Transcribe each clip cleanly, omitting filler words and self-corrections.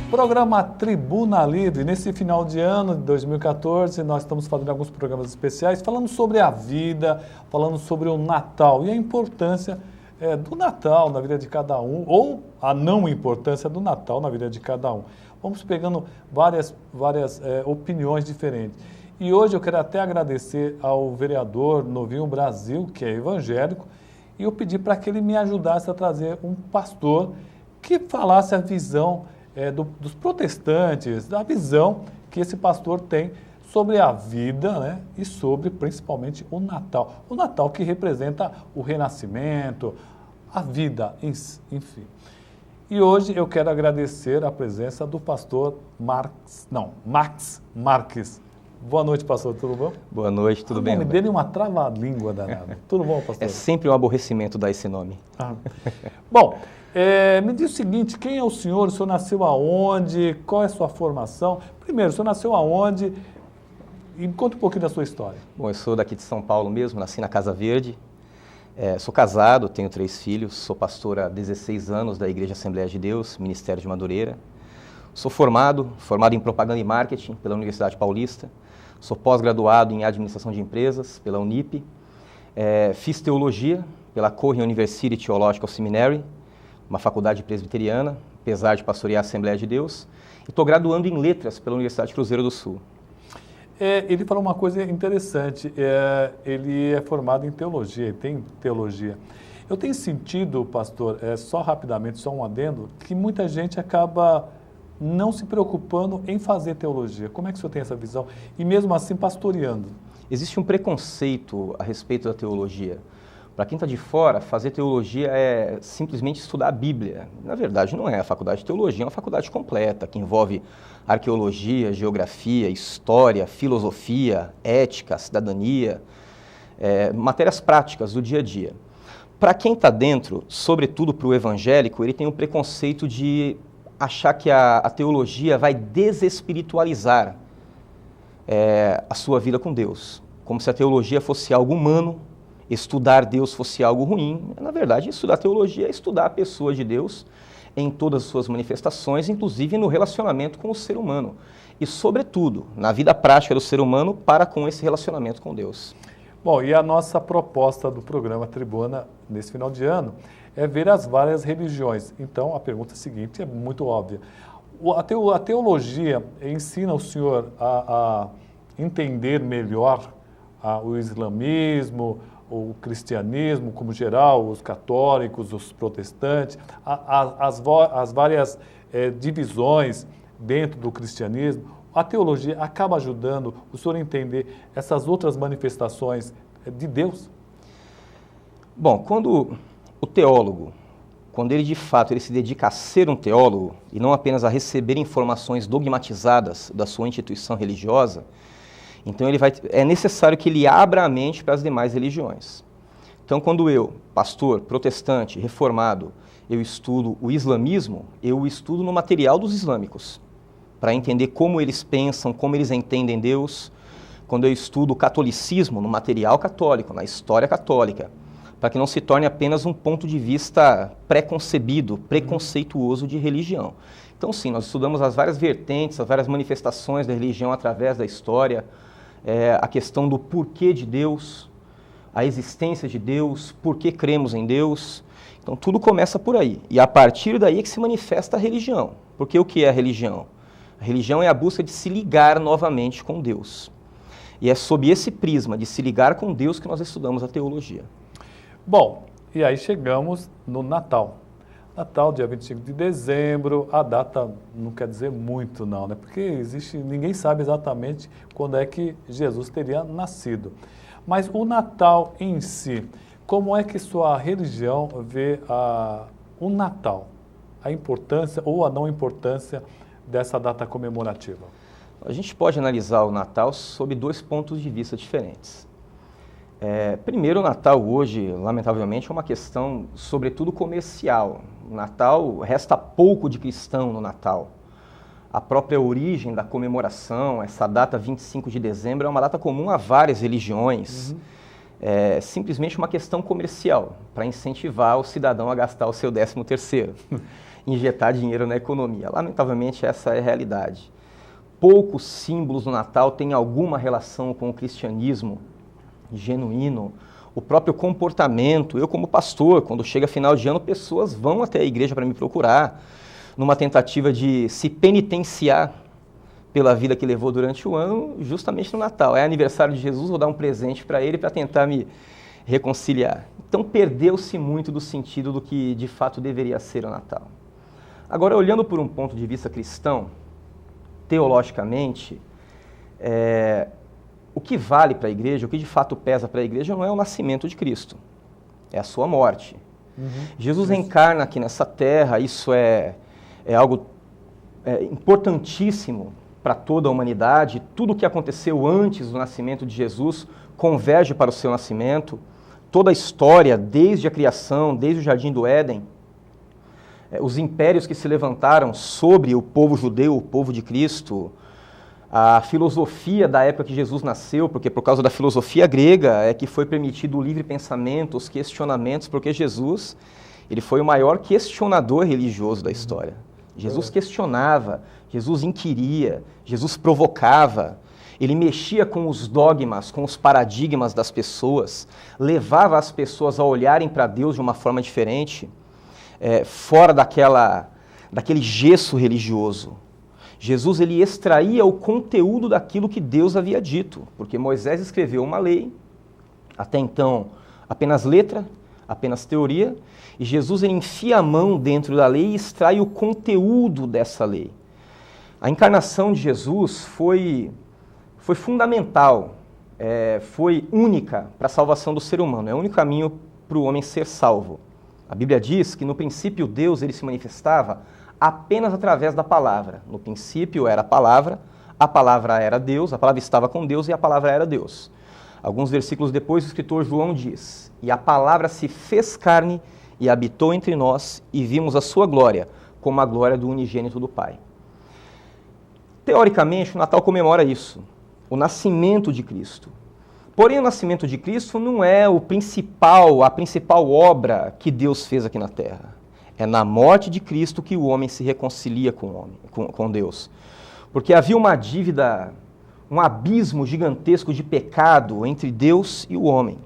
Programa Tribuna Livre. Nesse final de ano de 2014, nós estamos fazendo alguns programas especiais falando sobre a vida, falando sobre o Natal e a importância do Natal na vida de cada um, ou a não importância do Natal na vida de cada um. Vamos pegando várias opiniões diferentes. E hoje eu quero até agradecer ao vereador Novinho Brasil, que é evangélico, e eu pedi para que ele me ajudasse a trazer um pastor que falasse a visão dos protestantes, da visão que esse pastor tem sobre a vida, né, e sobre principalmente o Natal. O Natal que representa o renascimento, a vida, enfim. E hoje eu quero agradecer a presença do pastor Max Marques. Boa noite, pastor, tudo bom? Boa noite, tudo bem? O nome dele é uma trava-língua danada. Tudo bom, pastor? É sempre um aborrecimento dar esse nome. Bom, me diz o seguinte, quem é o senhor nasceu aonde, qual é a sua formação? Primeiro, o senhor nasceu aonde? E conta um pouquinho da sua história. Bom, eu sou daqui de São Paulo mesmo, nasci na Casa Verde, sou casado, tenho 3 filhos, sou pastor há 16 anos da Igreja Assembleia de Deus, Ministério de Madureira. Sou formado em Propaganda e Marketing pela Universidade Paulista, sou pós-graduado em Administração de Empresas pela Unip, fiz Teologia pela Corrigan University Theological Seminary, uma faculdade presbiteriana, apesar de pastorear a Assembleia de Deus, e estou graduando em Letras pela Universidade Cruzeiro do Sul. Ele falou uma coisa interessante, ele é formado em Teologia, ele tem Teologia. Eu tenho sentido, pastor, só rapidamente, só um adendo, que muita gente acaba não se preocupando em fazer teologia. Como é que o senhor tem essa visão? E mesmo assim pastoreando. Existe um preconceito a respeito da teologia. Para quem está de fora, fazer teologia é simplesmente estudar a Bíblia. Na verdade, não é. A faculdade de teologia é uma faculdade completa, que envolve arqueologia, geografia, história, filosofia, ética, cidadania, matérias práticas do dia a dia. Para quem está dentro, sobretudo para o evangélico, ele tem um preconceito de achar que a teologia vai desespiritualizar a sua vida com Deus. Como se a teologia fosse algo humano, estudar Deus fosse algo ruim. Na verdade, estudar teologia é estudar a pessoa de Deus em todas as suas manifestações, inclusive no relacionamento com o ser humano. E, sobretudo, na vida prática do ser humano para com esse relacionamento com Deus. Bom, e a nossa proposta do programa Tribuna, nesse final de ano, é ver as várias religiões. Então, a pergunta seguinte é muito óbvia. A teologia ensina o senhor a entender melhor o islamismo, o cristianismo como geral, os católicos, os protestantes, as várias divisões dentro do cristianismo. A teologia acaba ajudando o senhor a entender essas outras manifestações de Deus? Bom, quando o teólogo, quando ele de fato ele se dedica a ser um teólogo e não apenas a receber informações dogmatizadas da sua instituição religiosa, então é necessário que ele abra a mente para as demais religiões. Então, quando eu, pastor, protestante, reformado, eu estudo o islamismo, eu estudo no material dos islâmicos, para entender como eles pensam, como eles entendem Deus. Quando eu estudo o catolicismo, no material católico, na história católica, para que não se torne apenas um ponto de vista preconcebido, preconceituoso de religião. Então, sim, nós estudamos as várias vertentes, as várias manifestações da religião através da história, a questão do porquê de Deus, a existência de Deus, por que cremos em Deus. Então, tudo começa por aí. E a partir daí é que se manifesta a religião. Porque o que é a religião? A religião é a busca de se ligar novamente com Deus. E é sob esse prisma de se ligar com Deus que nós estudamos a teologia. Bom, e aí chegamos no Natal. Natal, dia 25 de dezembro, a data não quer dizer muito não, né? Porque ninguém sabe exatamente quando é que Jesus teria nascido. Mas o Natal em si, como é que sua religião vê o Natal? A importância ou a não importância dessa data comemorativa? A gente pode analisar o Natal sob 2 pontos de vista diferentes. Primeiro, o Natal hoje, lamentavelmente, é uma questão, sobretudo, comercial. O Natal, resta pouco de cristão no Natal. A própria origem da comemoração, essa data 25 de dezembro, é uma data comum a várias religiões. simplesmente uma questão comercial, para incentivar o cidadão a gastar o seu 13º, injetar dinheiro na economia. Lamentavelmente, essa é a realidade. Poucos símbolos do Natal têm alguma relação com o cristianismo genuíno, o próprio comportamento. Eu, como pastor, quando chega final de ano, pessoas vão até a igreja para me procurar, numa tentativa de se penitenciar pela vida que levou durante o ano, justamente no Natal. É aniversário de Jesus, vou dar um presente para ele para tentar me reconciliar. Então perdeu-se muito do sentido do que de fato deveria ser o Natal. Agora, olhando por um ponto de vista cristão, teologicamente, o que vale para a igreja, o que de fato pesa para a igreja não é o nascimento de Cristo, é a sua morte. Jesus encarna aqui nessa terra, isso é algo importantíssimo para toda a humanidade. Tudo o que aconteceu antes do nascimento de Jesus converge para o seu nascimento. Toda a história, desde a criação, desde o Jardim do Éden, os impérios que se levantaram sobre o povo judeu, o povo de Cristo, a filosofia da época que Jesus nasceu, porque por causa da filosofia grega é que foi permitido o livre pensamento, os questionamentos, porque Jesus, ele foi o maior questionador religioso da história. Jesus questionava, Jesus inquiria, Jesus provocava, ele mexia com os dogmas, com os paradigmas das pessoas, levava as pessoas a olharem para Deus de uma forma diferente, fora daquele gesso religioso. Jesus, ele extraía o conteúdo daquilo que Deus havia dito, porque Moisés escreveu uma lei, até então apenas letra, apenas teoria, e Jesus, ele enfia a mão dentro da lei e extrai o conteúdo dessa lei. A encarnação de Jesus foi fundamental, foi única para a salvação do ser humano, é o único caminho para o homem ser salvo. A Bíblia diz que no princípio Deus, ele se manifestava apenas através da palavra. No princípio era a palavra era Deus, a palavra estava com Deus e a palavra era Deus. Alguns versículos depois, o escritor João diz: e a palavra se fez carne e habitou entre nós, e vimos a sua glória, como a glória do unigênito do Pai. Teoricamente, o Natal comemora isso, o nascimento de Cristo. Porém, o nascimento de Cristo não é a principal obra que Deus fez aqui na Terra. É na morte de Cristo que o homem se reconcilia com Deus. Porque havia uma dívida, um abismo gigantesco de pecado entre Deus e o homem.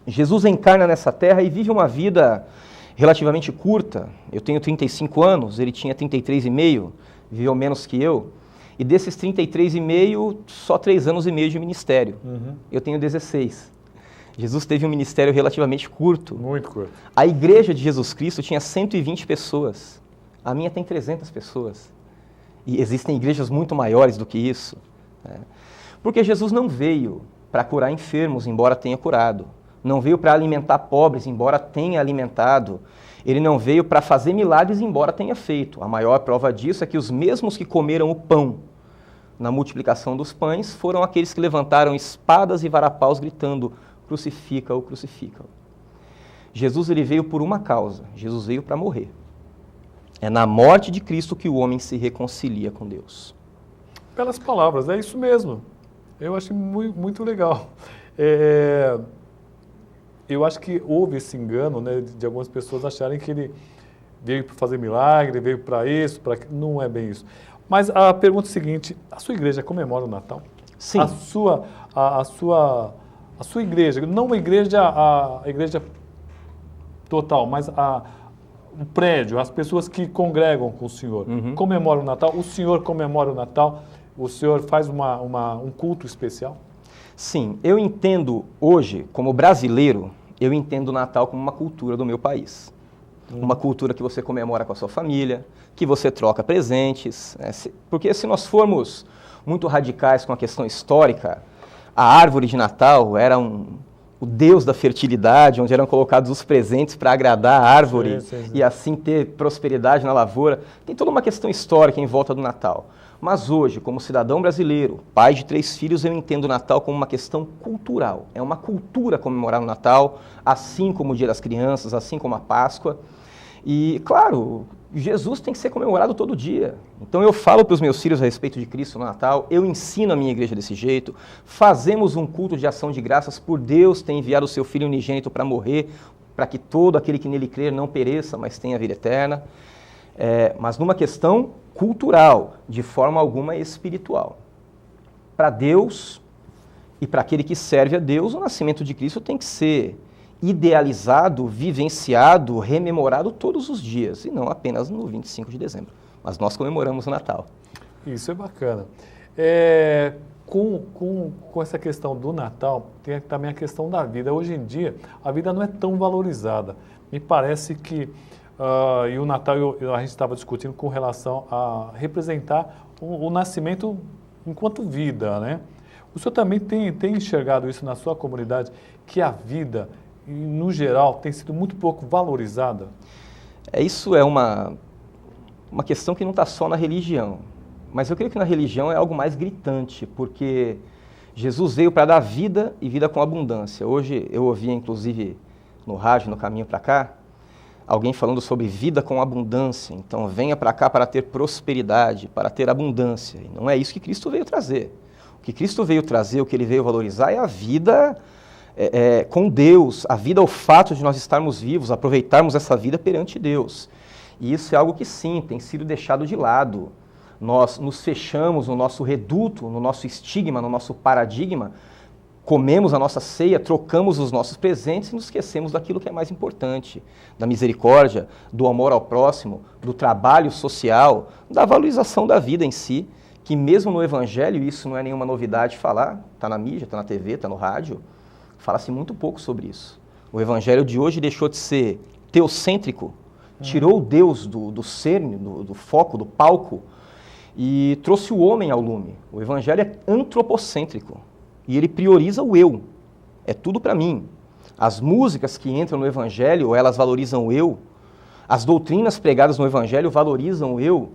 Jesus encarna nessa terra e vive uma vida relativamente curta. Eu tenho 35 anos, ele tinha 33,5, viveu menos que eu. E desses 33,5, só 3 anos e meio de ministério. Eu tenho 16. Jesus teve um ministério relativamente curto. Muito curto. A igreja de Jesus Cristo tinha 120 pessoas. A minha tem 300 pessoas. E existem igrejas muito maiores do que isso. Porque Jesus não veio para curar enfermos, embora tenha curado. Não veio para alimentar pobres, embora tenha alimentado. Ele não veio para fazer milagres, embora tenha feito. A maior prova disso é que os mesmos que comeram o pão na multiplicação dos pães foram aqueles que levantaram espadas e varapaus gritando: crucifica-o, crucifica-o. Jesus, ele veio por uma causa. Jesus veio para morrer. É na morte de Cristo que o homem se reconcilia com Deus. Pelas palavras, é isso mesmo. Eu achei muito legal. Eu acho que houve esse engano, né, de algumas pessoas acharem que ele veio para fazer milagre, veio para isso, para aquilo. Não é bem isso. Mas a pergunta é a seguinte: a sua igreja comemora o Natal? Sim. A sua igreja, não a igreja total, mas o prédio, as pessoas que congregam com o Senhor, comemoram o Natal? O Senhor comemora o Natal? O Senhor faz um culto especial? Sim, eu entendo hoje, como brasileiro, eu entendo o Natal como uma cultura do meu país. Uma cultura que você comemora com a sua família, que você troca presentes. Porque se nós formos muito radicais com a questão histórica, a árvore de Natal era o deus da fertilidade, onde eram colocados os presentes para agradar a árvore e assim ter prosperidade na lavoura. Tem toda uma questão histórica em volta do Natal. Mas hoje, como cidadão brasileiro, pai de 3 filhos, eu entendo o Natal como uma questão cultural. É uma cultura comemorar o Natal, assim como o Dia das Crianças, assim como a Páscoa. E, claro, Jesus tem que ser comemorado todo dia. Então eu falo para os meus filhos a respeito de Cristo no Natal, eu ensino a minha igreja desse jeito, fazemos um culto de ação de graças por Deus ter enviado o seu Filho unigênito para morrer, para que todo aquele que nele crer não pereça, mas tenha vida eterna. Mas numa questão cultural, de forma alguma espiritual. Para Deus e para aquele que serve a Deus, o nascimento de Cristo tem que ser idealizado, vivenciado, rememorado todos os dias, e não apenas no 25 de dezembro. Mas nós comemoramos o Natal. Isso é bacana. Com essa questão do Natal, tem também a questão da vida. Hoje em dia, a vida não é tão valorizada. Me parece que, e o Natal a gente estava discutindo com relação a representar o nascimento enquanto vida, né? O senhor também tem enxergado isso na sua comunidade, que a vida, no geral, tem sido muito pouco valorizada? Isso é uma questão que não está só na religião, mas eu creio que na religião é algo mais gritante, porque Jesus veio para dar vida e vida com abundância. Hoje eu ouvi, inclusive, no rádio, no caminho para cá, alguém falando sobre vida com abundância. Então, venha para cá para ter prosperidade, para ter abundância. E não é isso que Cristo veio trazer. O que Cristo veio trazer, o que ele veio valorizar é a vida com Deus, a vida, o fato de nós estarmos vivos, aproveitarmos essa vida perante Deus. E isso é algo que sim, tem sido deixado de lado. Nós nos fechamos no nosso reduto, no nosso estigma, no nosso paradigma, comemos a nossa ceia, trocamos os nossos presentes e nos esquecemos daquilo que é mais importante, da misericórdia, do amor ao próximo, do trabalho social, da valorização da vida em si, que mesmo no Evangelho, isso não é nenhuma novidade falar, está na mídia, está na TV, está no rádio, fala-se muito pouco sobre isso. O Evangelho de hoje deixou de ser teocêntrico, tirou o Deus do cerne, do foco, do palco, e trouxe o homem ao lume. O Evangelho é antropocêntrico, e ele prioriza o eu. É tudo para mim. As músicas que entram no Evangelho, elas valorizam o eu. As doutrinas pregadas no Evangelho valorizam o eu.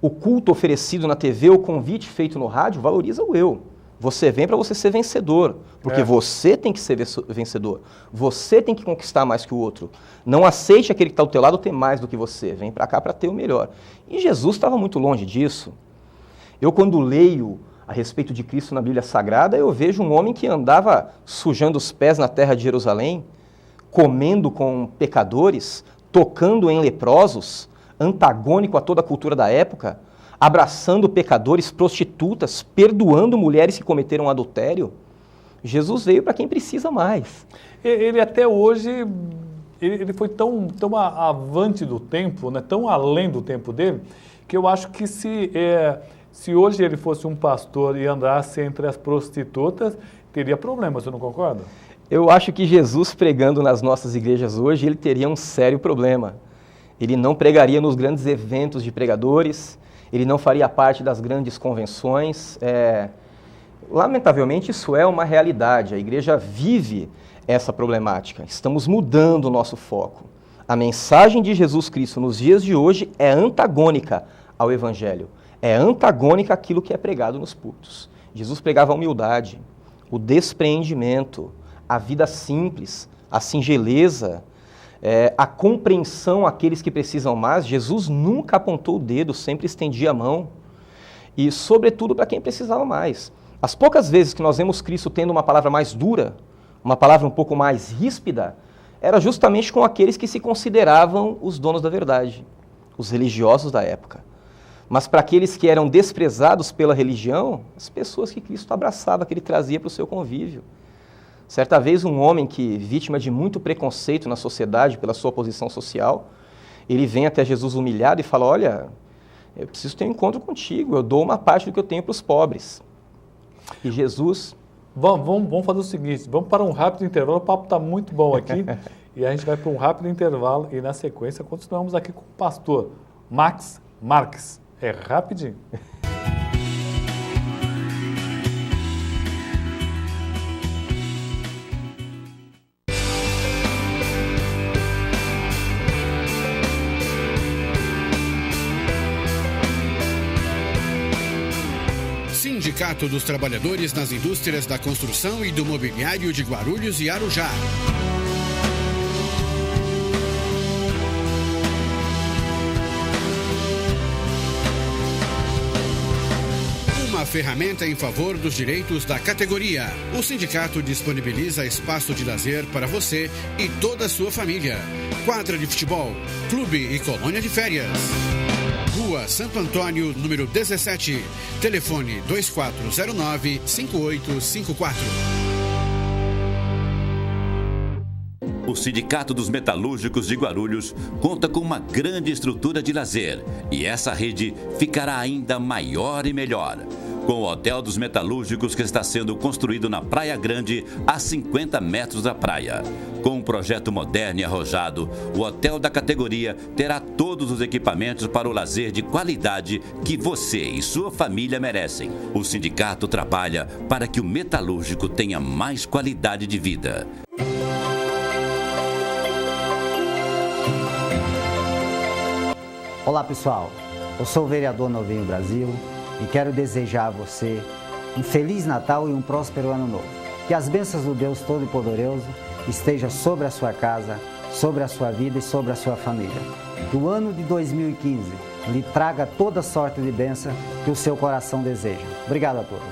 O culto oferecido na TV, o convite feito no rádio, valoriza o eu. Você vem para você ser vencedor, porque você tem que ser vencedor. Você tem que conquistar mais que o outro. Não aceite aquele que está ao teu lado ter mais do que você. Vem para cá para ter o melhor. E Jesus estava muito longe disso. Eu, quando leio a respeito de Cristo na Bíblia Sagrada, eu vejo um homem que andava sujando os pés na terra de Jerusalém, comendo com pecadores, tocando em leprosos, antagônico a toda a cultura da época, abraçando pecadores, prostitutas, perdoando mulheres que cometeram adultério. Jesus veio para quem precisa mais. Ele até hoje, ele foi tão avante do tempo, né, tão além do tempo dele, que eu acho que se hoje ele fosse um pastor e andasse entre as prostitutas, teria problema, você não concorda? Eu acho que Jesus pregando nas nossas igrejas hoje, ele teria um sério problema. Ele não pregaria nos grandes eventos de pregadores, ele não faria parte das grandes convenções. Lamentavelmente, isso é uma realidade. A igreja vive essa problemática. Estamos mudando o nosso foco. A mensagem de Jesus Cristo nos dias de hoje é antagônica ao Evangelho. É antagônica àquilo que é pregado nos púlpitos. Jesus pregava a humildade, o despreendimento, a vida simples, a singeleza, a compreensão àqueles que precisam mais. Jesus nunca apontou o dedo, sempre estendia a mão. E, sobretudo, para quem precisava mais. As poucas vezes que nós vemos Cristo tendo uma palavra mais dura, uma palavra um pouco mais ríspida, era justamente com aqueles que se consideravam os donos da verdade, os religiosos da época. Mas para aqueles que eram desprezados pela religião, as pessoas que Cristo abraçava, que ele trazia para o seu convívio. Certa vez, um homem que, vítima de muito preconceito na sociedade pela sua posição social, ele vem até Jesus humilhado e fala: olha, eu preciso ter um encontro contigo, eu dou uma parte do que eu tenho para os pobres. E Jesus... Vamos fazer o seguinte, vamos para um rápido intervalo, o papo está muito bom aqui, e a gente vai para um rápido intervalo, e na sequência continuamos aqui com o pastor Max Marques. É rapidinho. Sindicato dos Trabalhadores nas Indústrias da Construção e do Mobiliário de Guarulhos e Arujá. ferramenta em favor dos direitos da categoria. O sindicato disponibiliza espaço de lazer para você e toda a sua família. Quadra de futebol, clube e colônia de férias. Rua Santo Antônio, número 17. Telefone 2409-5854. O Sindicato dos Metalúrgicos de Guarulhos conta com uma grande estrutura de lazer e essa rede ficará ainda maior e melhor. Com o Hotel dos Metalúrgicos que está sendo construído na Praia Grande, a 50 metros da praia. Com um projeto moderno e arrojado, o hotel da categoria terá todos os equipamentos para o lazer de qualidade que você e sua família merecem. O sindicato trabalha para que o metalúrgico tenha mais qualidade de vida. Olá pessoal, eu sou o vereador Novinho Brasil e quero desejar a você um Feliz Natal e um próspero Ano Novo. Que as bênçãos do Deus Todo-Poderoso estejam sobre a sua casa, sobre a sua vida e sobre a sua família. Que o ano de 2015 lhe traga toda sorte de bênção que o seu coração deseja. Obrigado a todos.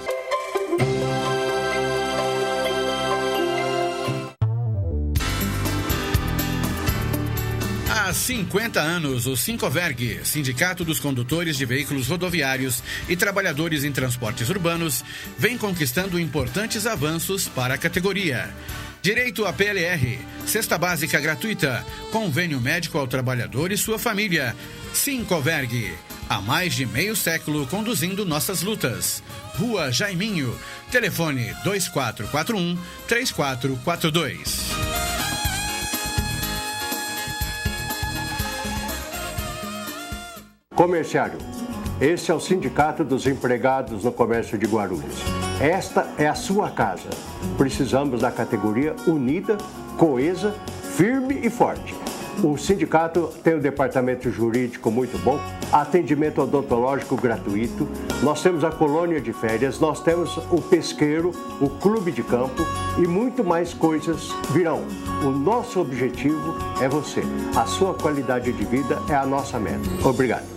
Há 50 anos, o Sincoverg, Sindicato dos Condutores de Veículos Rodoviários e Trabalhadores em Transportes Urbanos, vem conquistando importantes avanços para a categoria. Direito à PLR, cesta básica gratuita, convênio médico ao trabalhador e sua família. Sincoverg, há mais de meio século conduzindo nossas lutas. Rua Jaiminho, telefone 2441-3442. Comerciário, esse é o Sindicato dos Empregados no Comércio de Guarulhos. Esta é a sua casa. Precisamos da categoria unida, coesa, firme e forte. O sindicato tem um departamento jurídico muito bom, atendimento odontológico gratuito, nós temos a colônia de férias, nós temos o pesqueiro, o clube de campo e muito mais coisas virão. O nosso objetivo é você. A sua qualidade de vida é a nossa meta. Obrigado.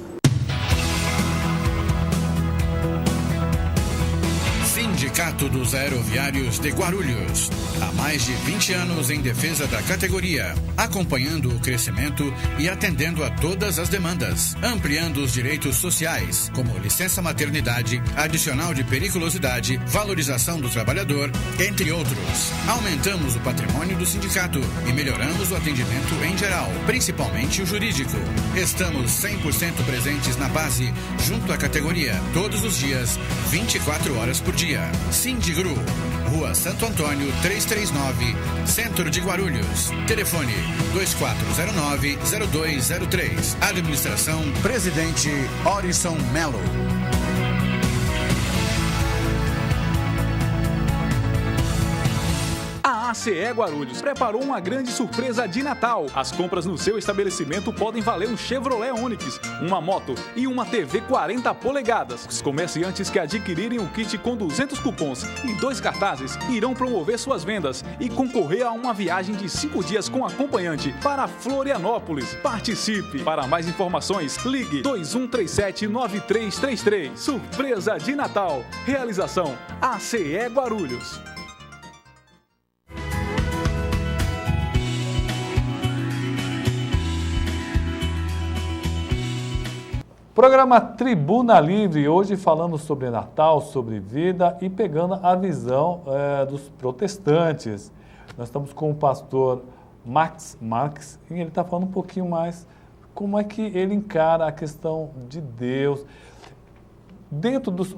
Sindicato dos Aeroviários de Guarulhos. Há mais de 20 anos em defesa da categoria, acompanhando o crescimento e atendendo a todas as demandas, ampliando os direitos sociais, como licença maternidade, adicional de periculosidade, valorização do trabalhador, entre outros. Aumentamos o patrimônio do sindicato e melhoramos o atendimento em geral, principalmente o jurídico. Estamos 100% presentes na base, junto à categoria, todos os dias, 24 horas por dia. Sindigru, Rua Santo Antônio 339, Centro de Guarulhos. Telefone 2409-0203. Administração Presidente Orison Melo. A ACE Guarulhos preparou uma grande surpresa de Natal. As compras no seu estabelecimento podem valer um Chevrolet Onix, uma moto e uma TV 40 polegadas. Os comerciantes que adquirirem o kit com 200 cupons e 2 cartazes irão promover suas vendas e concorrer a uma viagem de 5 dias com acompanhante para Florianópolis. Participe! Para mais informações, ligue 2137-9333. Surpresa de Natal. Realização ACE Guarulhos. Programa Tribuna Livre, hoje falando sobre Natal, sobre vida e pegando a visão dos protestantes. Nós estamos com o pastor Max Marques e ele está falando um pouquinho mais como é que ele encara a questão de Deus. Dentro dos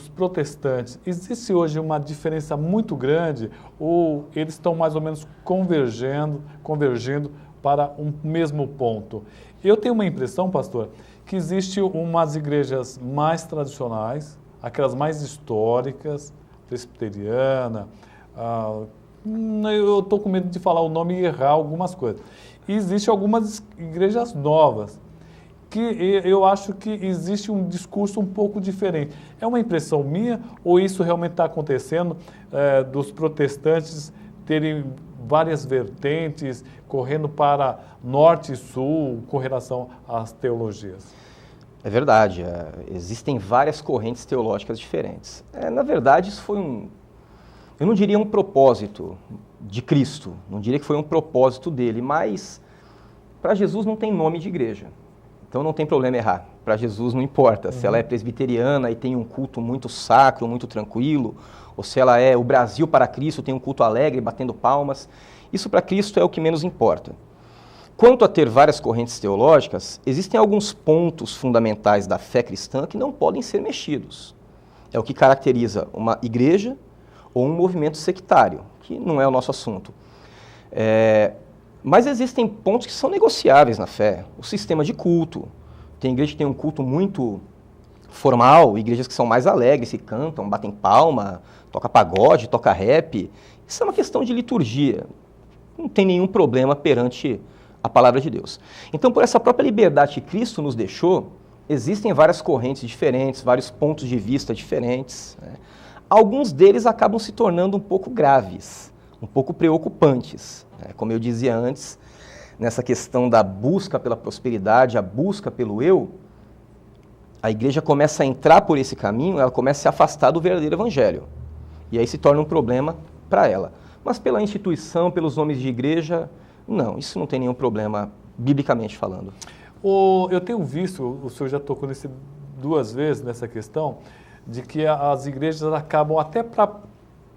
protestantes, existe hoje uma diferença muito grande ou eles estão mais ou menos convergindo para um mesmo ponto? Eu tenho uma impressão, pastor, que existe umas igrejas mais tradicionais, aquelas mais históricas, presbiteriana, eu estou com medo de falar o nome e errar algumas coisas. E existem algumas igrejas novas, que eu acho que existe um discurso um pouco diferente. É uma impressão minha ou isso realmente está acontecendo dos protestantes terem várias vertentes, correndo para norte e sul com relação às teologias? É verdade, existem várias correntes teológicas diferentes. Na verdade, isso foi eu não diria um propósito de Cristo, não diria que foi um propósito dele, mas para Jesus não tem nome de igreja, então não tem problema errar. Para Jesus não importa se ela é presbiteriana e tem um culto muito sacro, muito tranquilo, ou se ela é o Brasil para Cristo, tem um culto alegre, batendo palmas. Isso para Cristo é o que menos importa. Quanto a ter várias correntes teológicas, existem alguns pontos fundamentais da fé cristã que não podem ser mexidos. É o que caracteriza uma igreja ou um movimento sectário, que não é o nosso assunto. Mas existem pontos que são negociáveis na fé. O sistema de culto. Tem igreja que tem um culto muito formal, igrejas que são mais alegres, que cantam, batem palma, toca pagode, toca rap. Isso é uma questão de liturgia. Não tem nenhum problema perante a palavra de Deus. Então, por essa própria liberdade que Cristo nos deixou, existem várias correntes diferentes, vários pontos de vista diferentes. Alguns deles acabam se tornando um pouco graves, um pouco preocupantes. Como eu dizia antes, nessa questão da busca pela prosperidade, a busca pelo eu, a igreja começa a entrar por esse caminho, ela começa a se afastar do verdadeiro evangelho. E aí se torna um problema para ela. Mas pela instituição, pelos nomes de igreja, não, isso não tem nenhum problema, biblicamente falando. Eu tenho visto, o senhor já tocou duas vezes nessa questão, de que as igrejas acabam até para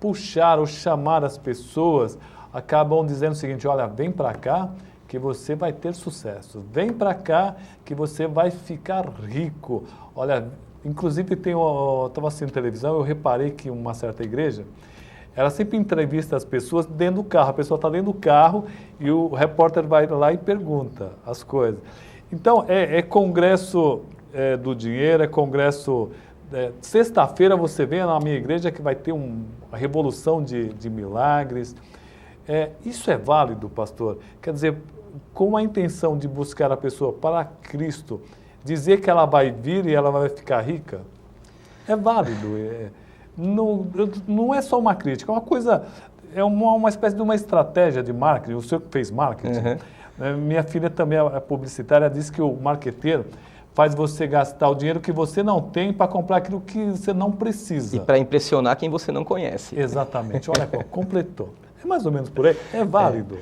puxar ou chamar as pessoas, acabam dizendo o seguinte: olha, vem para cá que você vai ter sucesso, vem para cá que você vai ficar rico. Olha, inclusive estava assistindo televisão, eu reparei que uma certa igreja, ela sempre entrevista as pessoas dentro do carro, a pessoa está dentro do carro e o repórter vai lá e pergunta as coisas. Então, é congresso do dinheiro, é congresso... sexta-feira você vê na minha igreja que vai ter uma revolução de milagres. Isso é válido, pastor? Quer dizer, com a intenção de buscar a pessoa para Cristo, dizer que ela vai vir e ela vai ficar rica, é válido. Não é só uma crítica, é uma coisa, é uma espécie de uma estratégia de marketing. O senhor que fez marketing, minha filha também é publicitária, diz que o marqueteiro faz você gastar o dinheiro que você não tem para comprar aquilo que você não precisa. E para impressionar quem você não conhece. Exatamente, olha, completou. É mais ou menos por aí, é válido.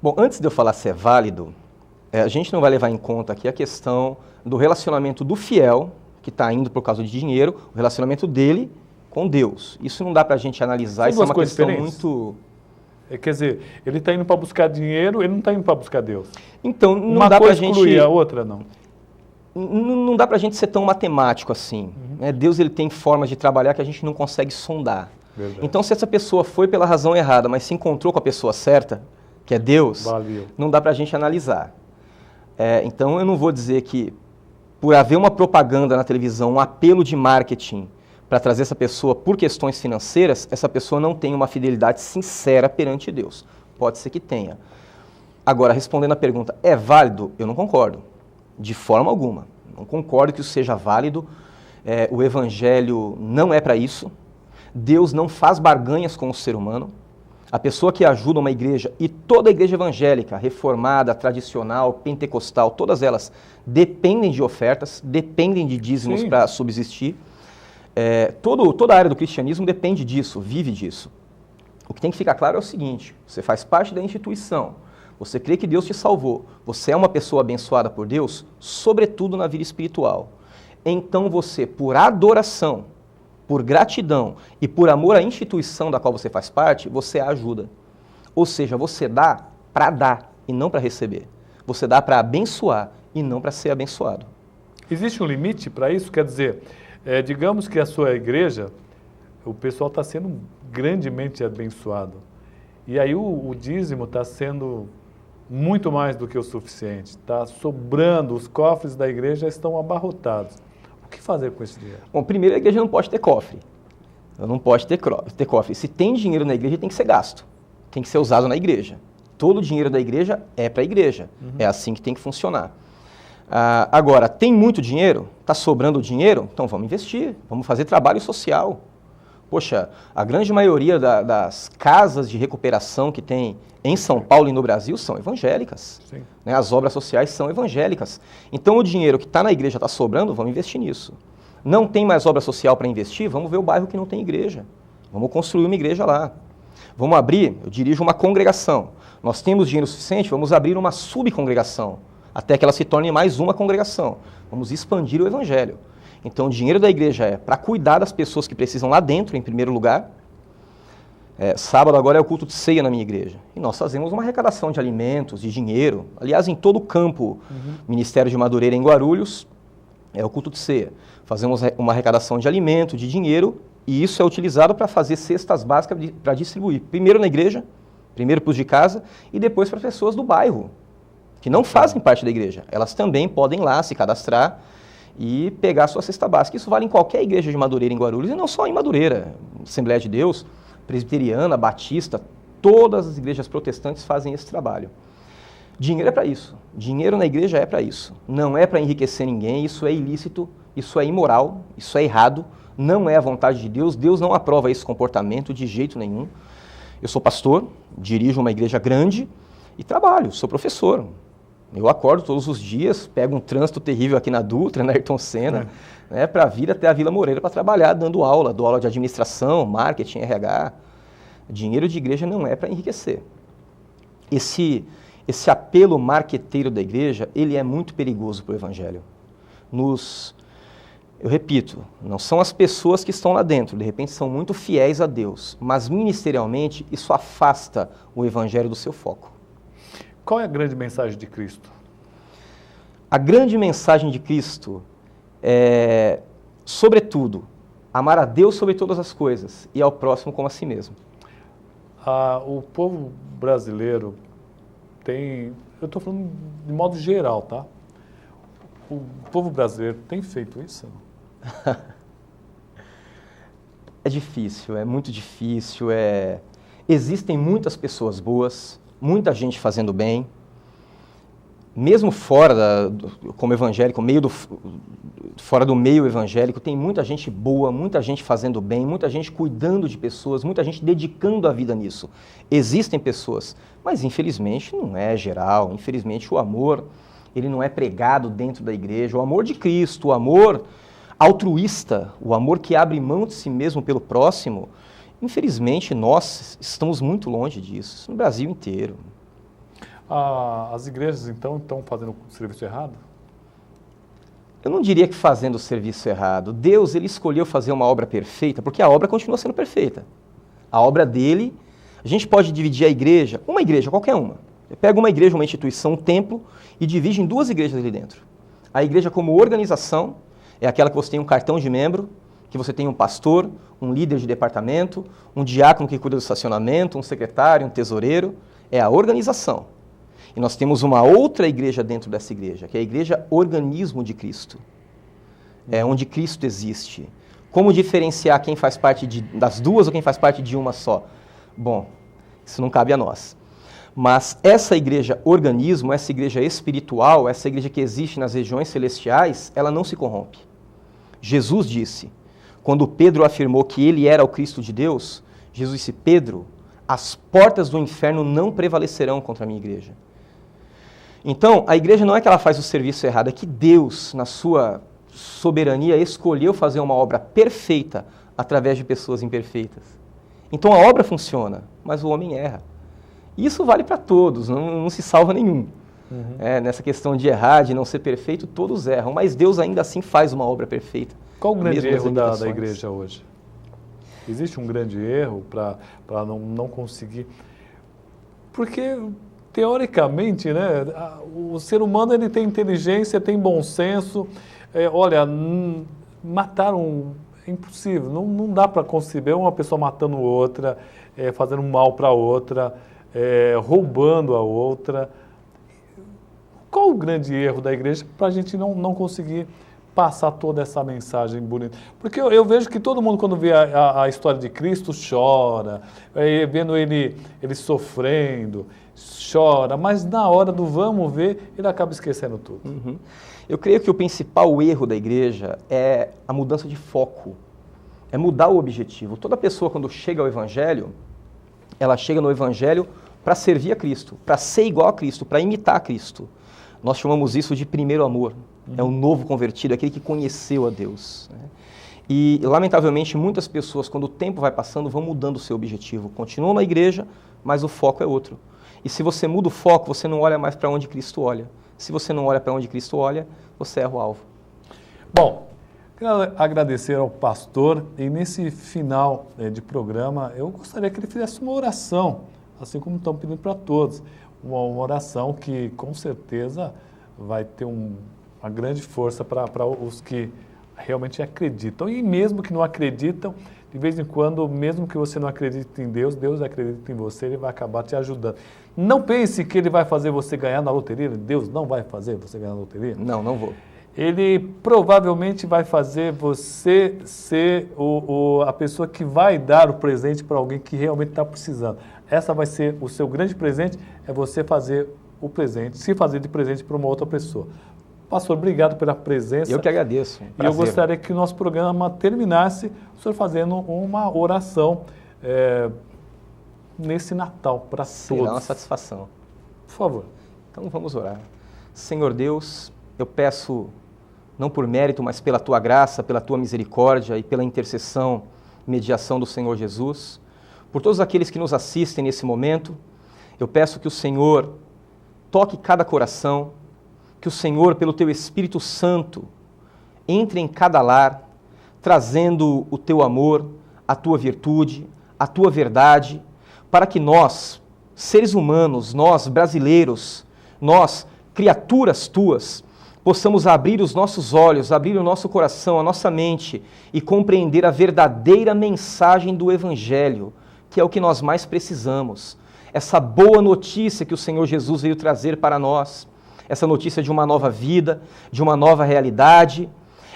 Bom, antes de eu falar se é válido, a gente não vai levar em conta aqui a questão do relacionamento do fiel, que está indo por causa de dinheiro, o relacionamento dele com Deus. Isso não dá para a gente analisar, isso é uma questão muito... Quer dizer, ele está indo para buscar dinheiro, ele não está indo para buscar Deus. Então, não dá para a gente... excluir a outra, não. Não dá para a gente ser tão matemático assim. Deus ele tem formas de trabalhar que a gente não consegue sondar. Verdade. Então, se essa pessoa foi pela razão errada, mas se encontrou com a pessoa certa, que é Deus, não dá para a gente analisar. Então, eu não vou dizer que, por haver uma propaganda na televisão, um apelo de marketing para trazer essa pessoa por questões financeiras, essa pessoa não tem uma fidelidade sincera perante Deus. Pode ser que tenha. Agora, respondendo a pergunta, é válido? Eu não concordo. De forma alguma. Não concordo que isso seja válido. O evangelho não é para isso. Deus não faz barganhas com o ser humano. A pessoa que ajuda uma igreja, e toda a igreja evangélica, reformada, tradicional, pentecostal, todas elas dependem de ofertas, dependem de dízimos para subsistir. Toda a área do cristianismo depende disso, vive disso. O que tem que ficar claro é o seguinte: você faz parte da instituição, você crê que Deus te salvou, você é uma pessoa abençoada por Deus, sobretudo na vida espiritual. Então você, por adoração, por gratidão e por amor à instituição da qual você faz parte, você a ajuda. Ou seja, você dá para dar e não para receber. Você dá para abençoar e não para ser abençoado. Existe um limite para isso? Quer dizer, digamos que a sua igreja, o pessoal está sendo grandemente abençoado. E aí o dízimo está sendo muito mais do que o suficiente. Está sobrando, os cofres da igreja estão abarrotados. O que fazer com esse dinheiro? Bom, primeiro, a igreja não pode ter cofre. Não pode ter cofre. Se tem dinheiro na igreja, tem que ser gasto. Tem que ser usado na igreja. Todo o dinheiro da igreja é para a igreja. É assim que tem que funcionar. Agora, tem muito dinheiro? Está sobrando dinheiro? Então vamos investir, vamos fazer trabalho social. Poxa, a grande maioria das casas de recuperação que tem em São Paulo e no Brasil são evangélicas. Sim. Né? As obras sociais são evangélicas. Então o dinheiro que está na igreja está sobrando, vamos investir nisso. Não tem mais obra social para investir, vamos ver o bairro que não tem igreja. Vamos construir uma igreja lá. Vamos abrir, eu dirijo uma congregação. Nós temos dinheiro suficiente, vamos abrir uma subcongregação, até que ela se torne mais uma congregação. Vamos expandir o evangelho. Então, o dinheiro da igreja é para cuidar das pessoas que precisam lá dentro, em primeiro lugar. Sábado agora é o culto de ceia na minha igreja. E nós fazemos uma arrecadação de alimentos, de dinheiro. Aliás, em todo o campo, Ministério de Madureira em Guarulhos, é o culto de ceia. Fazemos uma arrecadação de alimento, de dinheiro, e isso é utilizado para fazer cestas básicas para distribuir. Primeiro na igreja, primeiro para os de casa, e depois para pessoas do bairro, que não fazem parte da igreja. Elas também podem lá se cadastrar e pegar a sua cesta básica. Isso vale em qualquer igreja de Madureira em Guarulhos, e não só em Madureira. Assembleia de Deus, Presbiteriana, Batista, todas as igrejas protestantes fazem esse trabalho. Dinheiro é para isso. Dinheiro na igreja é para isso. Não é para enriquecer ninguém, isso é ilícito, isso é imoral, isso é errado, não é a vontade de Deus. Deus não aprova esse comportamento de jeito nenhum. Eu sou pastor, dirijo uma igreja grande e trabalho, sou professor. Eu acordo todos os dias, pego um trânsito terrível aqui na Dutra, na Ayrton Senna, né, para vir até a Vila Moreira para trabalhar, dou aula de administração, marketing, RH. Dinheiro de igreja não é para enriquecer. Esse apelo marqueteiro da igreja, ele é muito perigoso para o evangelho. Eu repito, não são as pessoas que estão lá dentro, de repente são muito fiéis a Deus, mas ministerialmente isso afasta o evangelho do seu foco. Qual é a grande mensagem de Cristo? A grande mensagem de Cristo é, sobretudo, amar a Deus sobre todas as coisas e ao próximo como a si mesmo. O povo brasileiro tem, eu estou falando de modo geral, tá? O povo brasileiro tem feito isso? É difícil, é muito difícil. Existem muitas pessoas boas, muita gente fazendo bem, mesmo fora como evangélico, fora do meio evangélico, tem muita gente boa, muita gente fazendo bem, muita gente cuidando de pessoas, muita gente dedicando a vida nisso. Existem pessoas, mas infelizmente não é geral, infelizmente o amor, ele não é pregado dentro da igreja, o amor de Cristo, o amor altruísta, o amor que abre mão de si mesmo pelo próximo, infelizmente nós estamos muito longe disso, no Brasil inteiro. As igrejas, então, estão fazendo o serviço errado? Eu não diria que fazendo o serviço errado. Deus, ele escolheu fazer uma obra perfeita, porque a obra continua sendo perfeita. A obra dele, a gente pode dividir a igreja, uma igreja, qualquer uma. Você pega uma igreja, uma instituição, um templo, e divide em duas igrejas ali dentro. A igreja como organização é aquela que você tem um cartão de membro, que você tem um pastor, um líder de departamento, um diácono que cuida do estacionamento, um secretário, um tesoureiro. É a organização. E nós temos uma outra igreja dentro dessa igreja, que é a igreja organismo de Cristo. É onde Cristo existe. Como diferenciar quem faz parte das duas ou quem faz parte de uma só? Bom, isso não cabe a nós. Mas essa igreja organismo, essa igreja espiritual, essa igreja que existe nas regiões celestiais, ela não se corrompe. Jesus disse, quando Pedro afirmou que ele era o Cristo de Deus, Jesus disse, Pedro, as portas do inferno não prevalecerão contra a minha igreja. Então, a igreja não é que ela faz o serviço errado, é que Deus, na sua soberania, escolheu fazer uma obra perfeita através de pessoas imperfeitas. Então a obra funciona, mas o homem erra. Isso vale para todos, não se salva nenhum. Nessa questão de errar, de não ser perfeito, todos erram, mas Deus ainda assim faz uma obra perfeita. Qual o grande erro da igreja hoje? Existe um grande erro para não conseguir... Porque... Teoricamente, né, o ser humano ele tem inteligência, tem bom senso. Mataram é impossível, não dá para conceber uma pessoa matando outra, fazendo mal para outra, roubando a outra. Qual o grande erro da igreja para a gente não conseguir passar toda essa mensagem bonita? Porque eu vejo que todo mundo, quando vê a história de Cristo, chora, vendo ele sofrendo, chora, mas na hora do vamos ver, ele acaba esquecendo tudo. Eu creio que o principal erro da igreja é a mudança de foco. é mudar o objetivo. Toda pessoa, quando chega ao Evangelho, ela chega no Evangelho para servir a Cristo, para ser igual a Cristo, para imitar a Cristo. Nós chamamos isso de primeiro amor. É o novo convertido, é aquele que conheceu a Deus, né? E, lamentavelmente, muitas pessoas, quando o tempo vai passando, vão mudando o seu objetivo. Continuam na igreja, mas o foco é outro. E se você muda o foco, você não olha mais para onde Cristo olha. Se você não olha para onde Cristo olha, você erra o alvo. Bom, quero agradecer ao pastor e nesse final de programa, eu gostaria que ele fizesse uma oração, assim como estão pedindo para todos. Uma oração que, com certeza, vai ter uma grande força para os que realmente acreditam. E mesmo que não acreditam, de vez em quando, mesmo que você não acredite em Deus, Deus acredita em você, Ele vai acabar te ajudando. Não pense que Ele vai fazer você ganhar na loteria. Deus não vai fazer você ganhar na loteria. Não, não vou. Ele provavelmente vai fazer você ser a pessoa que vai dar o presente para alguém que realmente está precisando. Essa vai ser o seu grande presente, é você fazer o presente, se fazer de presente para uma outra pessoa. Pastor, obrigado pela presença. Eu que agradeço. E eu gostaria que o nosso programa terminasse, o senhor fazendo uma oração nesse Natal para todos. Será uma satisfação. Por favor. Então vamos orar. Senhor Deus, eu peço, não por mérito, mas pela Tua graça, pela Tua misericórdia e pela intercessão, mediação do Senhor Jesus, por todos aqueles que nos assistem nesse momento, eu peço que o Senhor toque cada coração, que o Senhor, pelo Teu Espírito Santo, entre em cada lar, trazendo o Teu amor, a Tua virtude, a Tua verdade, para que nós, seres humanos, nós brasileiros, nós, criaturas Tuas, possamos abrir os nossos olhos, abrir o nosso coração, a nossa mente e compreender a verdadeira mensagem do Evangelho, que é o que nós mais precisamos. Essa boa notícia que o Senhor Jesus veio trazer para nós. Essa notícia de uma nova vida, de uma nova realidade,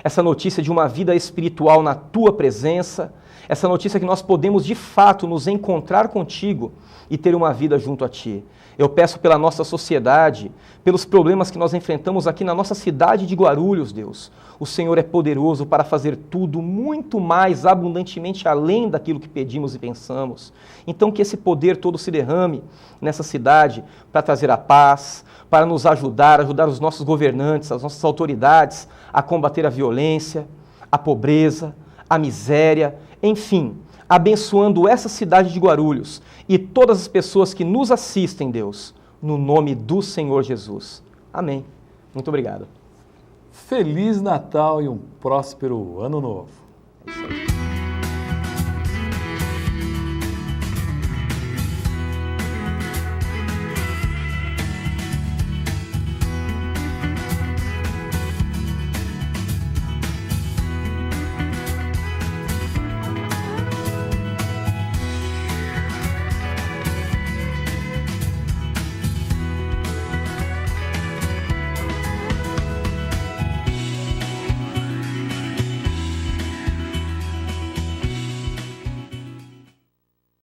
essa notícia de uma vida espiritual na Tua presença, essa notícia que nós podemos de fato nos encontrar contigo e ter uma vida junto a Ti. Eu peço pela nossa sociedade, pelos problemas que nós enfrentamos aqui na nossa cidade de Guarulhos, Deus. O Senhor é poderoso para fazer tudo muito mais abundantemente além daquilo que pedimos e pensamos. Então que esse poder todo se derrame nessa cidade para trazer a paz, para nos ajudar os nossos governantes, as nossas autoridades a combater a violência, a pobreza, a miséria, enfim, abençoando essa cidade de Guarulhos e todas as pessoas que nos assistem, Deus, no nome do Senhor Jesus. Amém. Muito obrigado. Feliz Natal e um próspero Ano Novo.